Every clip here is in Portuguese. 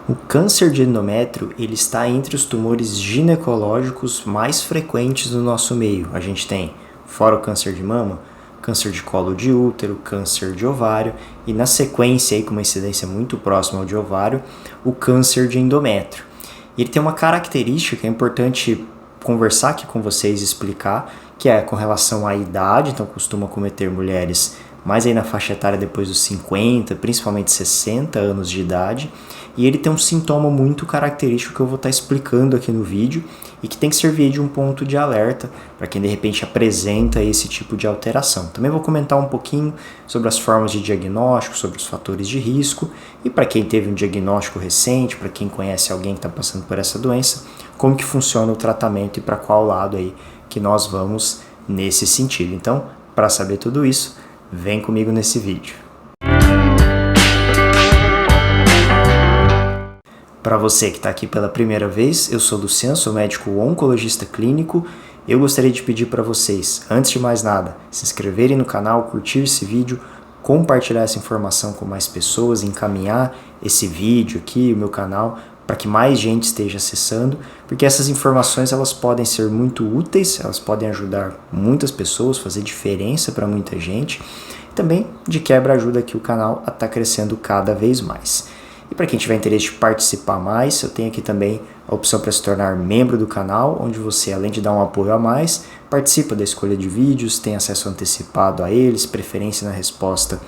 O câncer de endométrio ele está entre os tumores ginecológicos mais frequentes no nosso meio. A gente tem, fora o câncer de mama, câncer de colo de útero, câncer de ovário e na sequência, aí, com uma incidência muito próxima ao de ovário, o câncer de endométrio. Ele tem uma característica que é importante conversar aqui com vocês e explicar, que é com relação à idade, então costuma acometer mulheres mais aí na faixa etária depois dos 50, principalmente 60 anos de idade, e ele tem um sintoma muito característico que eu vou estar explicando aqui no vídeo e que tem que servir de um ponto de alerta para quem de repente apresenta esse tipo de alteração. Também vou comentar um pouquinho sobre as formas de diagnóstico, sobre os fatores de risco e para quem teve um diagnóstico recente, para quem conhece alguém que está passando por essa doença, como que funciona o tratamento e para qual lado aí que nós vamos nesse sentido. Então, para saber tudo isso, vem comigo nesse vídeo. Para você que está aqui pela primeira vez, eu sou Luciano, sou médico oncologista clínico. Eu gostaria de pedir para vocês, antes de mais nada, se inscreverem no canal, curtir esse vídeo, compartilhar essa informação com mais pessoas, encaminhar esse vídeo aqui, o meu canal, para que mais gente esteja acessando, porque essas informações elas podem ser muito úteis, elas podem ajudar muitas pessoas, fazer diferença para muita gente. Também, de quebra, ajuda aqui o canal a estar crescendo cada vez mais. E para quem tiver interesse de participar mais, eu tenho aqui também a opção para se tornar membro do canal, onde você, além de dar um apoio a mais, participa da escolha de vídeos, tem acesso antecipado a eles, preferência na resposta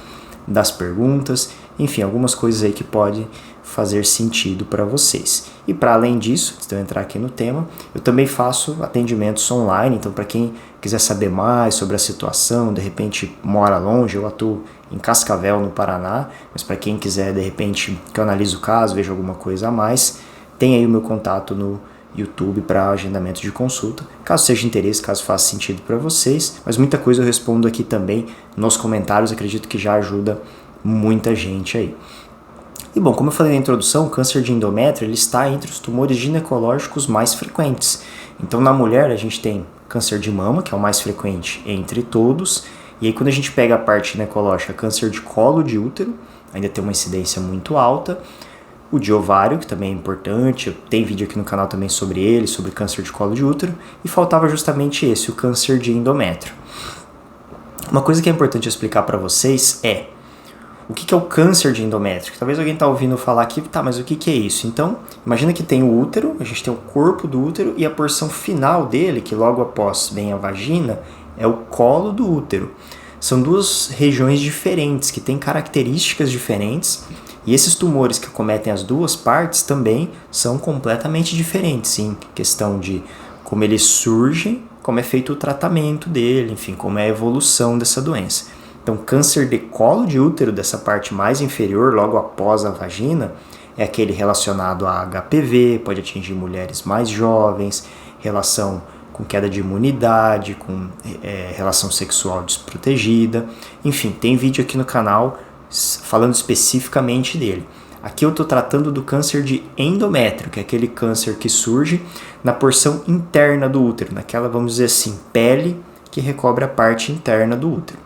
das perguntas, enfim, algumas coisas aí que podem fazer sentido para vocês. E para além disso, antes de eu entrar aqui no tema, eu também faço atendimentos online, então para quem quiser saber mais sobre a situação, de repente mora longe, eu atuo em Cascavel, no Paraná, mas para quem quiser, de repente, que eu analise o caso, veja alguma coisa a mais, tem aí o meu contato no YouTube para agendamento de consulta, caso seja interesse, caso faça sentido para vocês, mas muita coisa eu respondo aqui também nos comentários, acredito que já ajuda muita gente aí. E bom, como eu falei na introdução, o câncer de endométrio ele está entre os tumores ginecológicos mais frequentes. Então na mulher a gente tem câncer de mama, que é o mais frequente entre todos, e aí quando a gente pega a parte ginecológica, câncer de colo de útero, ainda tem uma incidência muito alta, o de ovário, que também é importante, tem vídeo aqui no canal também sobre ele, sobre câncer de colo de útero, e faltava justamente esse, o câncer de endométrio. Uma coisa que é importante explicar para vocês é o que é o câncer de endométrio. Talvez alguém está ouvindo falar aqui, tá, mas o que é isso? Então, imagina que tem o útero, a gente tem o corpo do útero e a porção final dele, que logo após vem a vagina, é o colo do útero. São duas regiões diferentes, que têm características diferentes, e esses tumores que acometem as duas partes também são completamente diferentes, em questão de como eles surgem, como é feito o tratamento dele, enfim, como é a evolução dessa doença. Então, câncer de colo de útero, dessa parte mais inferior, logo após a vagina, é aquele relacionado a HPV, pode atingir mulheres mais jovens, relação com queda de imunidade, com relação sexual desprotegida. Enfim, tem vídeo aqui no canal falando especificamente dele. Aqui eu estou tratando do câncer de endométrio, que é aquele câncer que surge na porção interna do útero, naquela, vamos dizer assim, pele que recobre a parte interna do útero.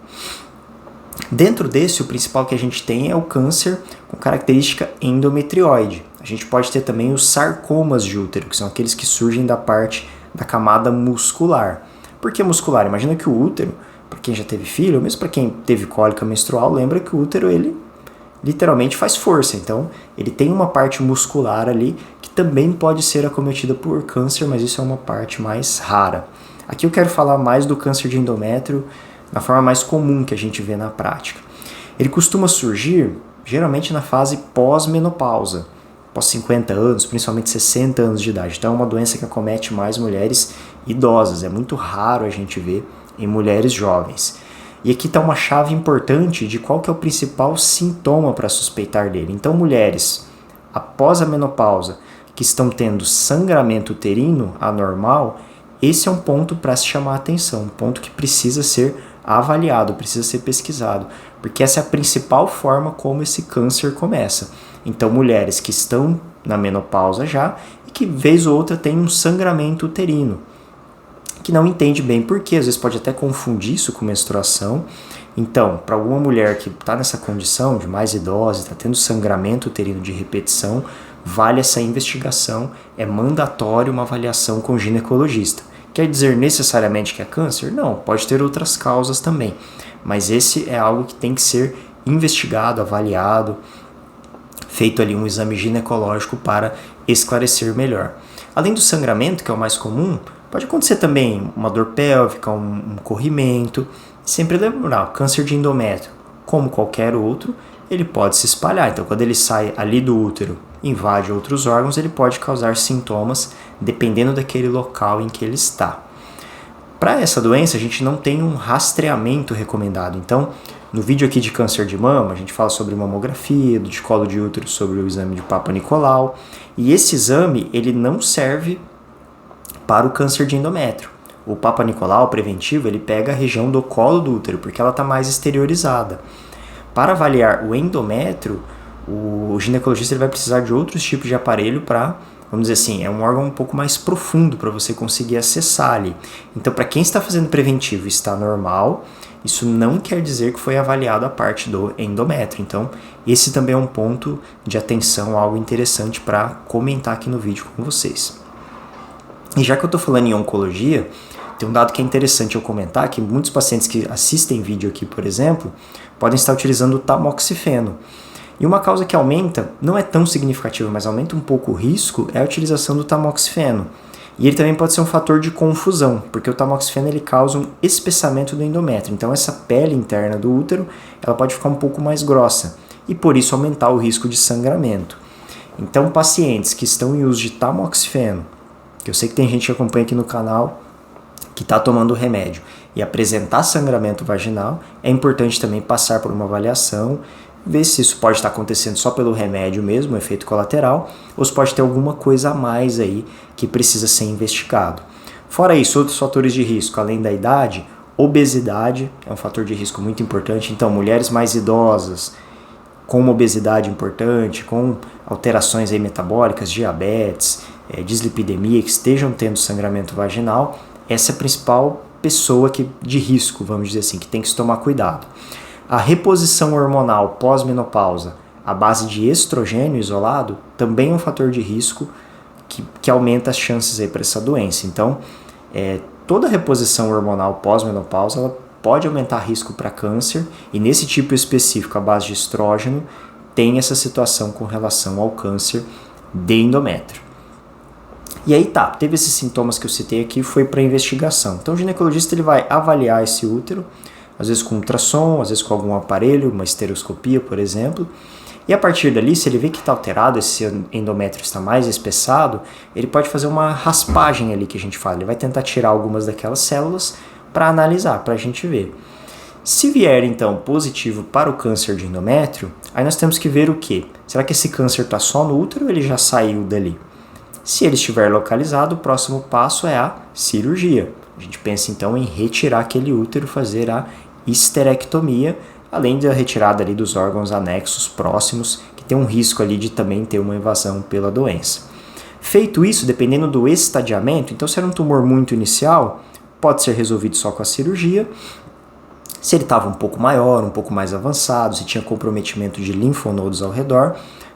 Dentro desse, o principal que a gente tem é o câncer com característica endometrioide. A gente pode ter também os sarcomas de útero, que são aqueles que surgem da parte da camada muscular. Por que muscular? Imagina que o útero, para quem já teve filho, ou mesmo para quem teve cólica menstrual, lembra que o útero ele literalmente faz força. Então, ele tem uma parte muscular ali que também pode ser acometida por câncer, mas isso é uma parte mais rara. Aqui eu quero falar mais do câncer de endométrio na forma mais comum que a gente vê na prática. Ele costuma surgir geralmente na fase pós-menopausa, pós 50 anos, principalmente 60 anos de idade. Então é uma doença que acomete mais mulheres idosas, é muito raro a gente ver em mulheres jovens. E aqui está uma chave importante de qual que é o principal sintoma para suspeitar dele. Então mulheres após a menopausa que estão tendo sangramento uterino anormal, esse é um ponto para se chamar a atenção, um ponto que precisa ser avaliado, precisa ser pesquisado, porque essa é a principal forma como esse câncer começa. Então, mulheres que estão na menopausa já e que, vez ou outra, tem um sangramento uterino, que não entende bem por quê, às vezes pode até confundir isso com menstruação. Então, para alguma mulher que está nessa condição de mais idosa, está tendo sangramento uterino de repetição, vale essa investigação, é mandatório uma avaliação com o ginecologista. Quer dizer necessariamente que é câncer? Não, pode ter outras causas também, mas esse é algo que tem que ser investigado, avaliado, feito ali um exame ginecológico para esclarecer melhor. Além do sangramento, que é o mais comum, pode acontecer também uma dor pélvica, um corrimento. Sempre lembrar, câncer de endométrio, como qualquer outro, ele pode se espalhar. Então, quando ele sai ali do útero, invade outros órgãos, ele pode causar sintomas dependendo daquele local em que ele está. Para essa doença, a gente não tem um rastreamento recomendado. Então, no vídeo aqui de câncer de mama, a gente fala sobre mamografia, de colo de útero, sobre o exame de Papa Nicolau. E esse exame, ele não serve para o câncer de endométrio. O Papa Nicolau preventivo, ele pega a região do colo do útero, porque ela está mais exteriorizada. Para avaliar o endométrio, o ginecologista ele vai precisar de outros tipos de aparelho para, vamos dizer assim, é um órgão um pouco mais profundo para você conseguir acessar ali. Então, para quem está fazendo preventivo e está normal, isso não quer dizer que foi avaliado a parte do endométrio. Então, esse também é um ponto de atenção, algo interessante para comentar aqui no vídeo com vocês. E já que eu estou falando em oncologia, tem um dado que é interessante eu comentar, que muitos pacientes que assistem vídeo aqui, por exemplo, podem estar utilizando o tamoxifeno. E uma causa que aumenta, não é tão significativa, mas aumenta um pouco o risco, é a utilização do tamoxifeno. E ele também pode ser um fator de confusão, porque o tamoxifeno ele causa um espessamento do endométrio. Então essa pele interna do útero, ela pode ficar um pouco mais grossa e por isso aumentar o risco de sangramento. Então pacientes que estão em uso de tamoxifeno, que eu sei que tem gente que acompanha aqui no canal que está tomando o remédio e apresentar sangramento vaginal, é importante também passar por uma avaliação, ver se isso pode estar acontecendo só pelo remédio mesmo, um efeito colateral, ou se pode ter alguma coisa a mais aí que precisa ser investigado. Fora isso, outros fatores de risco, além da idade, obesidade é um fator de risco muito importante. Então, mulheres mais idosas, com uma obesidade importante, com alterações aí metabólicas, diabetes, dislipidemia, que estejam tendo sangramento vaginal, essa é a principal pessoa de risco, vamos dizer assim, que tem que se tomar cuidado. A reposição hormonal pós-menopausa, à base de estrogênio isolado, também é um fator de risco que aumenta as chances para essa doença. Então, toda reposição hormonal pós-menopausa ela pode aumentar risco para câncer, e nesse tipo específico, à base de estrógeno, tem essa situação com relação ao câncer de endométrio. E aí teve esses sintomas que eu citei aqui, foi para investigação. Então o ginecologista ele vai avaliar esse útero, às vezes com ultrassom, às vezes com algum aparelho, uma estereoscopia, por exemplo. E a partir dali, se ele vê que está alterado, esse endométrio está mais espessado, ele pode fazer uma raspagem ali que a gente fala. Ele vai tentar tirar algumas daquelas células para analisar, para a gente ver. Se vier, então, positivo para o câncer de endométrio, aí nós temos que ver o quê? Será que esse câncer está só no útero ou ele já saiu dali? Se ele estiver localizado, o próximo passo é a cirurgia. A gente pensa, então, em retirar aquele útero, fazer a histerectomia, além da retirada ali dos órgãos anexos próximos, que tem um risco ali de também ter uma invasão pela doença. Feito isso, dependendo do estadiamento, então se era um tumor muito inicial, pode ser resolvido só com a cirurgia. Se ele estava um pouco maior, um pouco mais avançado, se tinha comprometimento de linfonodos ao redor,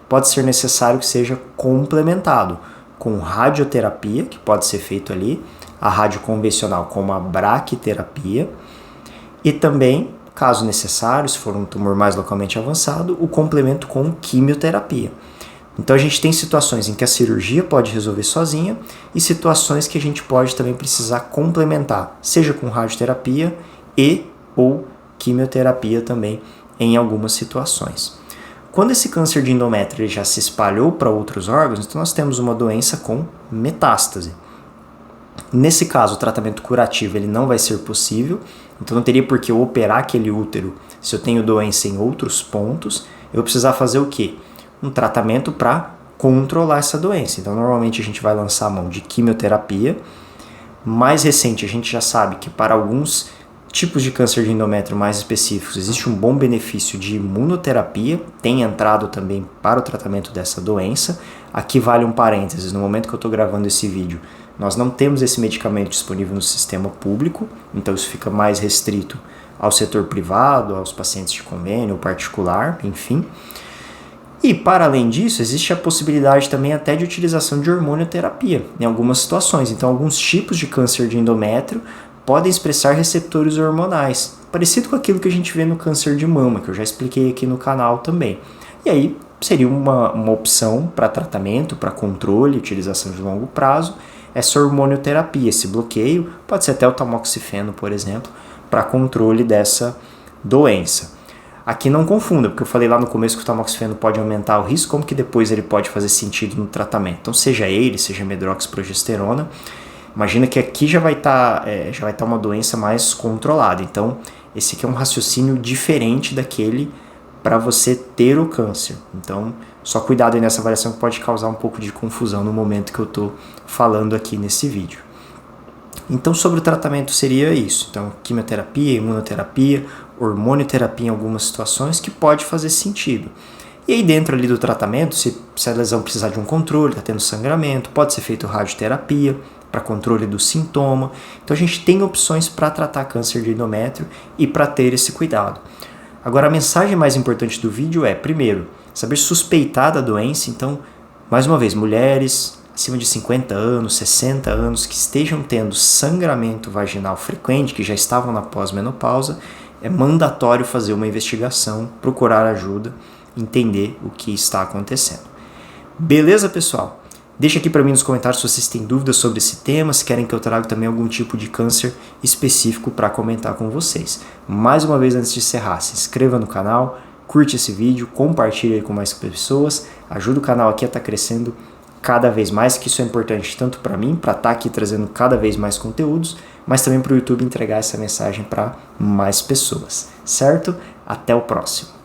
pode ser necessário que seja complementado com radioterapia, que pode ser feito ali, a rádio convencional como a braquiterapia, e também, caso necessário, se for um tumor mais localmente avançado, o complemento com quimioterapia. Então a gente tem situações em que a cirurgia pode resolver sozinha e situações que a gente pode também precisar complementar, seja com radioterapia e ou quimioterapia também em algumas situações. Quando esse câncer de endométrio já se espalhou para outros órgãos, então nós temos uma doença com metástase. Nesse caso, o tratamento curativo ele não vai ser possível, então não teria por que eu operar aquele útero se eu tenho doença em outros pontos. Eu vou precisar fazer o quê? Um tratamento para controlar essa doença. Então, normalmente a gente vai lançar a mão de quimioterapia. Mais recente, a gente já sabe que para alguns tipos de câncer de endométrio mais específicos, existe um bom benefício de imunoterapia, tem entrado também para o tratamento dessa doença. Aqui vale um parênteses, no momento que eu estou gravando esse vídeo, nós não temos esse medicamento disponível no sistema público, então isso fica mais restrito ao setor privado, aos pacientes de convênio, particular, enfim. E, para além disso, existe a possibilidade também até de utilização de hormonioterapia em algumas situações. Então, alguns tipos de câncer de endométrio podem expressar receptores hormonais, parecido com aquilo que a gente vê no câncer de mama, que eu já expliquei aqui no canal também. E aí, seria uma opção para tratamento, para controle, utilização de longo prazo, essa hormonioterapia, esse bloqueio, pode ser até o tamoxifeno, por exemplo, para controle dessa doença. Aqui não confunda, porque eu falei lá no começo que o tamoxifeno pode aumentar o risco, como que depois ele pode fazer sentido no tratamento. Então, seja ele, seja medroxprogesterona, imagina que aqui já vai estar uma doença mais controlada. Então, esse aqui é um raciocínio diferente daquele para você ter o câncer. Então, só cuidado aí nessa avaliação que pode causar um pouco de confusão no momento que eu estou falando aqui nesse vídeo. Então, sobre o tratamento seria isso. Então, quimioterapia, imunoterapia, hormonioterapia em algumas situações que pode fazer sentido. E aí dentro ali do tratamento, se a lesão precisar de um controle, está tendo sangramento, pode ser feito radioterapia para controle do sintoma. Então, a gente tem opções para tratar câncer de endométrio e para ter esse cuidado. Agora, a mensagem mais importante do vídeo é, primeiro, saber suspeitar da doença. Então, mais uma vez, mulheres acima de 50 anos, 60 anos, que estejam tendo sangramento vaginal frequente, que já estavam na pós-menopausa, é mandatório fazer uma investigação, procurar ajuda, entender o que está acontecendo. Beleza, pessoal? Deixa aqui para mim nos comentários se vocês têm dúvidas sobre esse tema, se querem que eu traga também algum tipo de câncer específico para comentar com vocês. Mais uma vez, antes de encerrar, se inscreva no canal, curte esse vídeo, compartilhe com mais pessoas, ajuda o canal aqui a estar crescendo cada vez mais, que isso é importante tanto para mim, para estar aqui trazendo cada vez mais conteúdos, mas também para o YouTube entregar essa mensagem para mais pessoas, certo? Até o próximo!